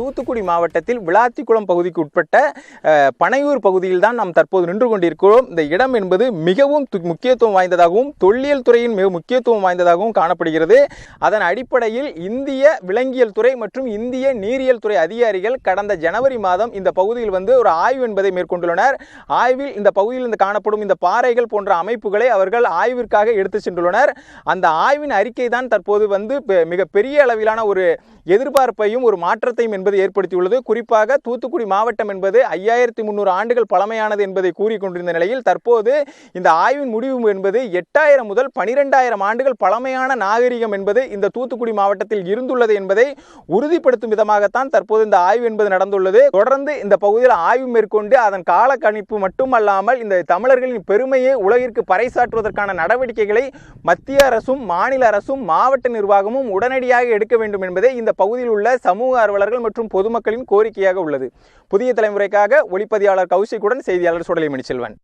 தூத்துக்குடி மாவட்டத்தில் விளாத்திக்குளம் பகுதிக்கு உட்பட்ட பனையூர் பகுதியில் தான் நாம் தற்போது நின்று கொண்டிருக்கிறோம். இந்த இடம் என்பது மிகவும் முக்கியத்துவம் வாய்ந்ததாகவும் தொல்லியல் துறையின் மிக முக்கியத்துவம் வாய்ந்ததாகவும் காணப்படுகிறது. அதன் அடிப்படையில் இந்திய விலங்கியல் துறை மற்றும் இந்திய நீரியல் துறை அதிகாரிகள் கடந்த ஜனவரி மாதம் இந்த பகுதியில் வந்து ஒரு ஆய்வு என்பதை மேற்கொண்டுள்ளனர். ஆய்வில் இந்த பகுதியில் காணப்படும் இந்த பாறைகள் போன்ற அமைப்புகளை அவர்கள் ஆய்விற்காக எடுத்து சென்றுள்ளனர். அந்த ஆய்வின் அறிக்கை தான் தற்போது வந்து மிக பெரிய அளவிலான ஒரு எதிர்பார்ப்பையும் ஒரு மாற்றத்தையும் என்பது ஏற்படுத்தியுள்ளது. குறிப்பாக தூத்துக்குடி மாவட்டம் என்பது 5300 ஆண்டுகள் பழமையானது என்பதை கூறிக்கொண்டிருந்த நிலையில் தற்போது இந்த ஆய்வின் முடிவு என்பது 8000 முதல் 12000 ஆண்டுகள் பழமையான நாகரிகம் என்பது இந்த தூத்துக்குடி மாவட்டத்தில் இருந்துள்ளது என்பதை உறுதிப்படுத்தும் விதமாகத்தான் தற்போது இந்த ஆய்வு என்பது நடந்துள்ளது. தொடர்ந்து இந்த பகுதியில் ஆய்வு மேற்கொண்டு அதன் கால கணிப்பு மட்டுமல்லாமல் இந்த தமிழர்களின் பெருமையை உலகிற்கு பறைசாற்றுவதற்கான நடவடிக்கைகளை மத்திய அரசும் மாநில அரசும் மாவட்ட நிர்வாகமும் உடனடியாக எடுக்க வேண்டும் என்பதே இந்த பகுதியில் உள்ள சமூக ஆர்வலர்கள் மற்றும் பொதுமக்களின் கோரிக்கையாக உள்ளது. புதிய தலைமுறைக்காக ஒளிப்பதிவாளர் கௌசிக்குடன் செய்தியாளர் சுடலை மணிச்செல்வன்.